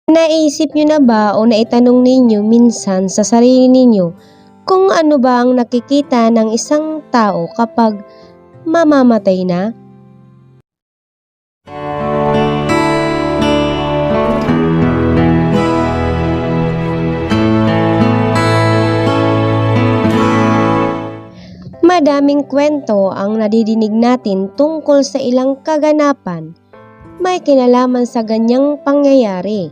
Naisip niyo na ba o naitanong ninyo minsan sa sarili ninyo kung ano ba ang nakikita ng isang tao kapag mamamatay na? Madaming kwento ang nadidinig natin tungkol sa ilang kaganapan may kinalaman sa ganyang pangyayari,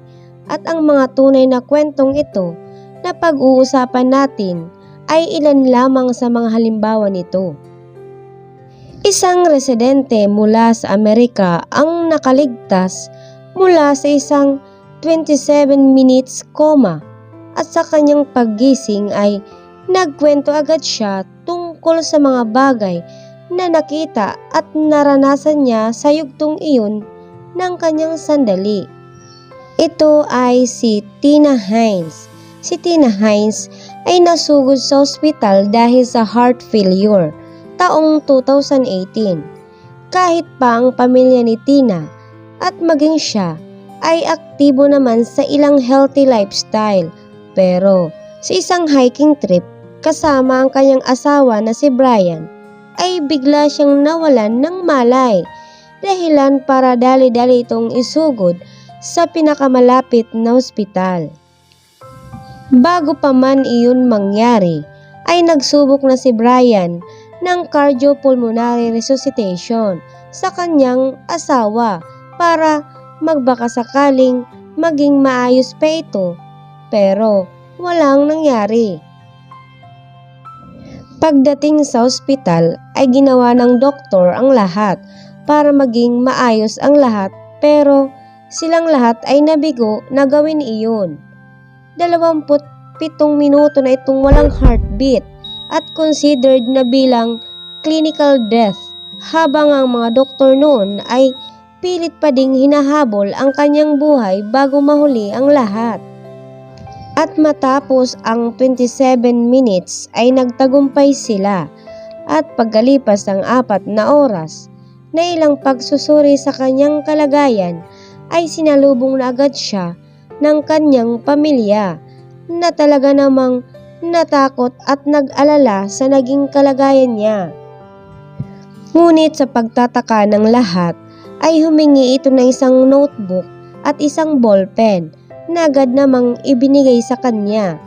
at ang mga tunay na kwentong ito na pag-uusapan natin ay ilan lamang sa mga halimbawa nito. Isang residente mula sa Amerika ang nakaligtas mula sa isang 27 minutes coma, at sa kanyang paggising ay nagkwento agad siya tungkol sa mga bagay na nakita at naranasan niya sa yugtong iyon ng kanyang sandali. Ito ay si Tina Hines. Si Tina Hines ay nasugod sa ospital dahil sa heart failure taong 2018. Kahit pa ang pamilya ni Tina at maging siya ay aktibo naman sa ilang healthy lifestyle, pero sa isang hiking trip kasama ang kanyang asawa na si Brian ay bigla siyang nawalan ng malay, dahilan para dali-dali itong isugod sa pinakamalapit na ospital. Bago pa man iyon mangyari, ay nagsubok na si Brian ng cardiopulmonary resuscitation sa kanyang asawa para magbakasakaling maging maayos pa ito, pero walang nangyari. Pagdating sa ospital ay ginawa ng doktor ang lahat para maging maayos ang lahat, pero silang lahat ay nabigo na gawin iyon. 27 minuto na itong walang heartbeat at considered na bilang clinical death, habang ang mga doktor noon ay pilit pa ding hinahabol ang kanyang buhay bago mahuli ang lahat. At matapos ang 27 minutes ay nagtagumpay sila, at pagkalipas ng 4 na oras na ilang pagsusuri sa kanyang kalagayan ay sinalubong na agad siya ng kanyang pamilya na talaga namang natakot at nag-alala sa naging kalagayan niya. Ngunit sa pagtataka ng lahat ay humingi ito ng isang notebook at isang ballpen na agad namang ibinigay sa kanya,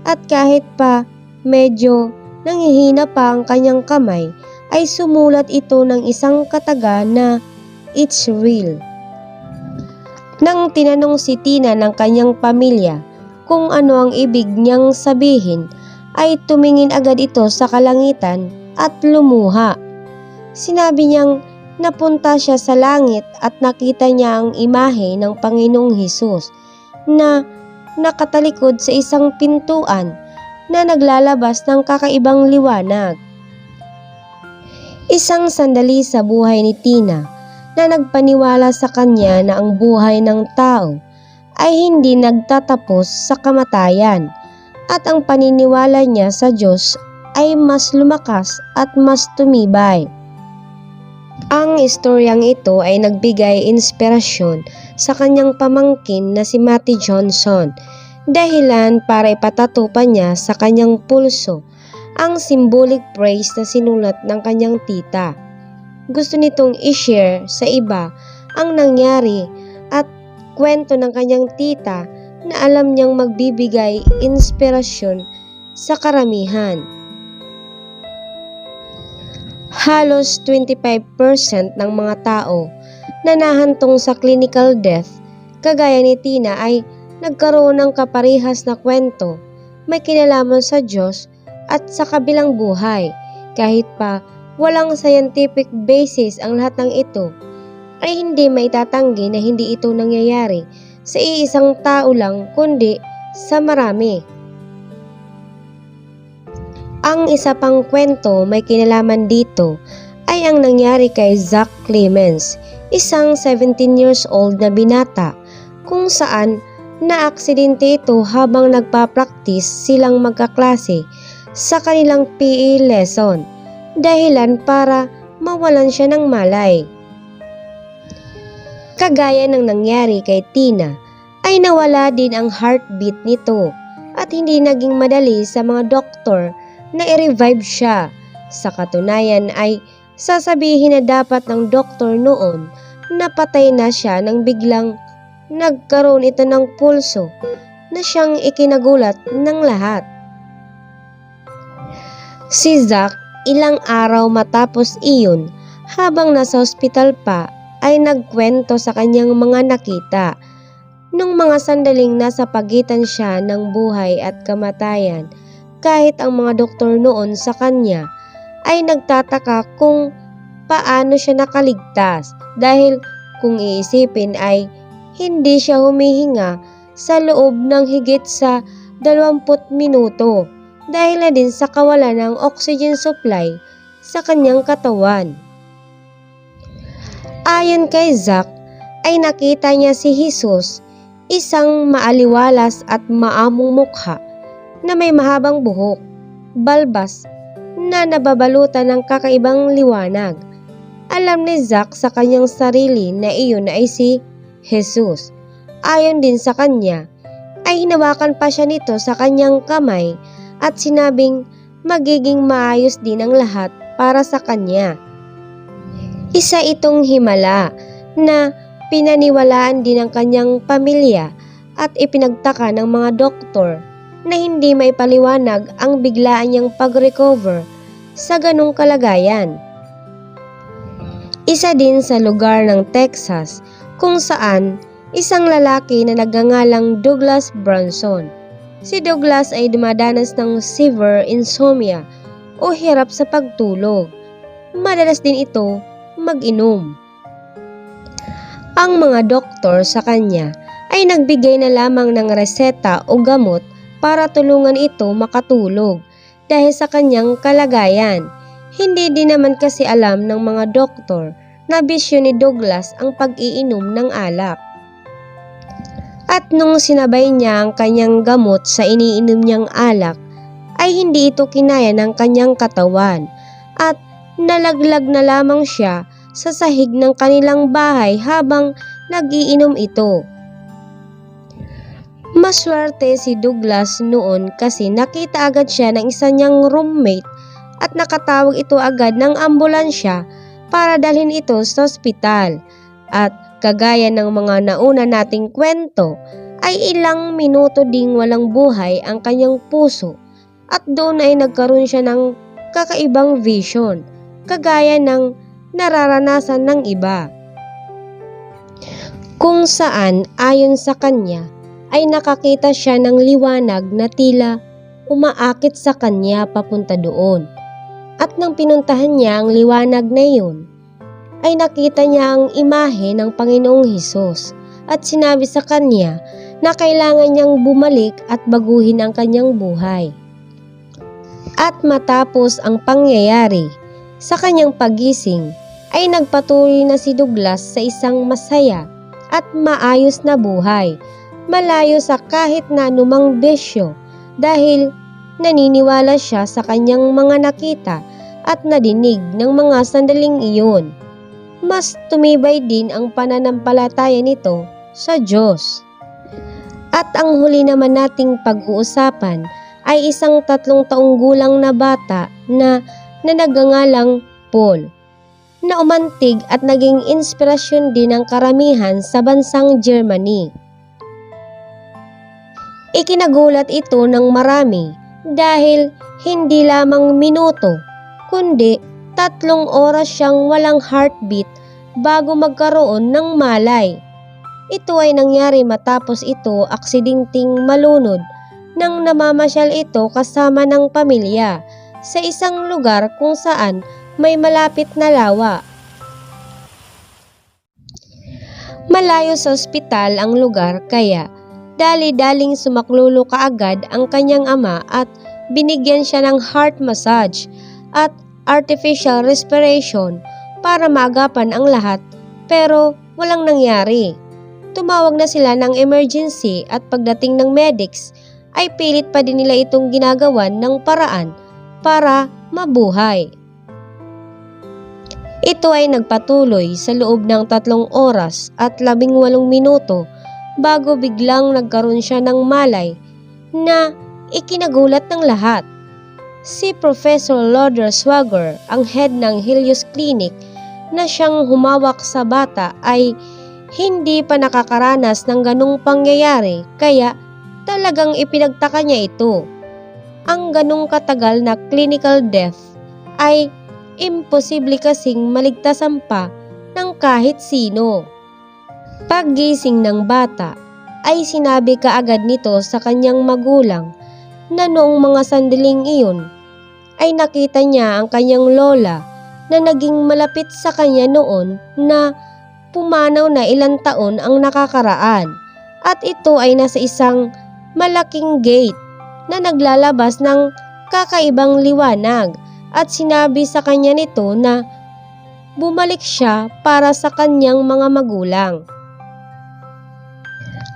at kahit pa medyo nanghihina pa ang kanyang kamay ay sumulat ito ng isang kataga na "It's real." Nang tinanong si Tina ng kanyang pamilya kung ano ang ibig niyang sabihin, ay tumingin agad ito sa kalangitan at lumuha. Sinabi niyang napunta siya sa langit at nakita niya ang imahe ng Panginoong Hesus na nakatalikod sa isang pintuan na naglalabas ng kakaibang liwanag. Isang sandali sa buhay ni Tina na nagpaniwala sa kanya na ang buhay ng tao ay hindi nagtatapos sa kamatayan, at ang paniniwala niya sa Diyos ay mas lumakas at mas tumibay. Ang istoryang ito ay nagbigay inspirasyon sa kanyang pamangkin na si Matty Johnson, dahilan para ipatato pa niya sa kanyang pulso ang symbolic phrase na sinulat ng kanyang tita. Gusto nitong i-share sa iba ang nangyari at kwento ng kanyang tita na alam niyang magbibigay inspirasyon sa karamihan. Halos 25% ng mga tao na nahantong sa clinical death kagaya ni Tina ay nagkaroon ng kaparehas na kwento may kinalaman sa Diyos at sa kabilang buhay. Kahit pa walang scientific basis ang lahat ng ito, ay hindi maitatanggi na hindi ito nangyayari sa iisang tao lang kundi sa marami. Ang isa pang kwento may kinalaman dito ay ang nangyari kay Zach Clemens, isang 17 years old na binata, kung saan naaksidente ito habang nagpa-practice silang magkaklase sa kanilang PE lesson, dahilan para mawalan siya ng malay. Kagaya ng nangyari kay Tina, ay nawala din ang heartbeat nito at hindi naging madali sa mga doktor na i-revive siya. Sa katunayan ay sasabihin na dapat ng doktor noon na patay na siya nang biglang nagkaroon ito ng pulso na siyang ikinagulat ng lahat. Si Zack, ilang araw matapos iyon, habang nasa ospital pa, ay nagkwento sa kanyang mga nakita. Nung mga sandaling nasa pagitan siya ng buhay at kamatayan, kahit ang mga doktor noon sa kanya ay nagtataka kung paano siya nakaligtas dahil kung iisipin ay hindi siya humihinga sa loob ng higit sa 20 minuto dahil na din sa kawalan ng oxygen supply sa kanyang katawan. Ayon kay Zack, ay nakita niya si Jesus, isang maaliwalas at maamong mukha na may mahabang buhok, balbas na nababalutan ng kakaibang liwanag. Alam ni Zack sa kanyang sarili na iyon ay si Jesus. Ayon din sa kanya, ay hinawakan pa siya nito sa kanyang kamay at sinabing magiging maayos din ang lahat para sa kanya. Isa itong himala na pinaniwalaan din ng kanyang pamilya at ipinagtaka ng mga doktor na hindi may paliwanag ang biglaan niyang pag-recover sa ganong kalagayan. Isa din sa lugar ng Texas kung saan isang lalaki na nagngangalang Douglas Branson. Si Douglas ay dumadanas ng severe insomnia o hirap sa pagtulog. Madalas din ito mag-inom. Ang mga doktor sa kanya ay nagbigay na lamang ng reseta o gamot para tulungan ito makatulog dahil sa kanyang kalagayan. Hindi din naman kasi alam ng mga doktor na bisyo ni Douglas ang pag-iinom ng alak. At nung sinabay niya ang kanyang gamot sa iniinom niyang alak, ay hindi ito kinaya ng kanyang katawan at nalaglag na lamang siya sa sahig ng kanilang bahay habang nag-iinom ito. Maswerte si Douglas noon kasi nakita agad siya ng isa niyang roommate at nakatawag ito agad ng ambulansya para dalhin ito sa ospital. At kagaya ng mga nauna nating kwento, ay ilang minuto ding walang buhay ang kanyang puso at doon ay nagkaroon siya ng kakaibang vision, kagaya ng nararanasan ng iba. Kung saan ayon sa kanya ay nakakita siya ng liwanag na tila umaakit sa kanya papunta doon. At nang pinuntahan niya ang liwanag na iyon, ay nakita niya ang imahe ng Panginoong Hesus at sinabi sa kanya na kailangan niyang bumalik at baguhin ang kanyang buhay. At matapos ang pangyayari, sa kanyang pagising ay nagpatuloy na si Douglas sa isang masaya at maayos na buhay, malayo sa kahit na anumang bisyo dahil naniniwala siya sa kanyang mga nakita at nadinig ng mga sandaling iyon. Mas tumibay din ang pananampalataya nito sa Diyos. At ang huli naman nating pag-uusapan ay isang 3 taong gulang na bata na nagngangalang Paul, na umantig at naging inspirasyon din ng karamihan sa bansang Germany. Ikinagulat ito ng marami dahil hindi lamang minuto, kundi 3 oras siyang walang heartbeat bago magkaroon ng malay. Ito ay nangyari matapos ito aksidenteng malunod nang namamasyal ito kasama ng pamilya sa isang lugar kung saan may malapit na lawa. Malayo sa ospital ang lugar kaya dali-daling sumaklulo kaagad ang kanyang ama at binigyan siya ng heart massage at artificial respiration para maagapan ang lahat pero walang nangyari. Tumawag na sila ng emergency at pagdating ng medics ay pilit pa din nila itong ginagawan ng paraan para mabuhay. Ito ay nagpatuloy sa loob ng 3 oras at 18 minuto bago biglang nagkaroon siya ng malay na ikinagulat ng lahat. Si Professor Loder Swagger, ang head ng Helios Clinic na siyang humawak sa bata, ay hindi pa nakakaranas ng ganong pangyayari, kaya talagang ipinagtaka niya ito. Ang ganong katagal na clinical death ay imposible kasing maligtasan pa ng kahit sino. Paggising ng bata ay sinabi kaagad nito sa kanyang magulang na noong mga sandaling iyon ay nakita niya ang kanyang lola na naging malapit sa kanya noon na pumanaw na ilang taon ang nakakaraan, at ito ay nasa isang malaking gate na naglalabas ng kakaibang liwanag, at sinabi sa kanya nito na bumalik siya para sa kanyang mga magulang.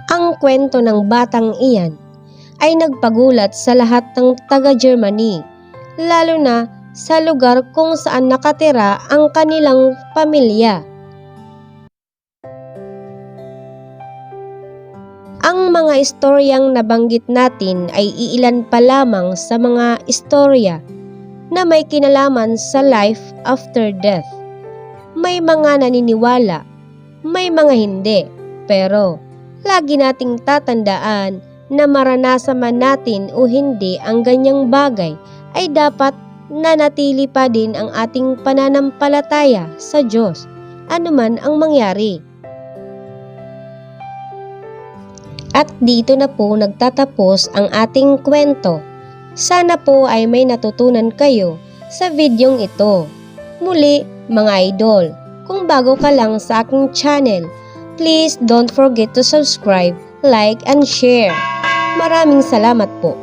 Ang kwento ng batang iyan ay nagpagulat sa lahat ng taga-Germany, lalo na sa lugar kung saan nakatira ang kanilang pamilya. Ang mga istoryang nabanggit natin ay iilan pa lamang sa mga istorya na may kinalaman sa life after death. May mga naniniwala, may mga hindi, pero lagi nating tatandaan na maranasan man natin o hindi ang ganyang bagay, ay dapat nanatili pa din ang ating pananampalataya sa Diyos, anuman ang mangyari. At dito na po nagtatapos ang ating kwento. Sana po ay may natutunan kayo sa videong ito. Muli mga idol, kung bago ka lang sa aking channel, please don't forget to subscribe, like, and share. Maraming salamat po.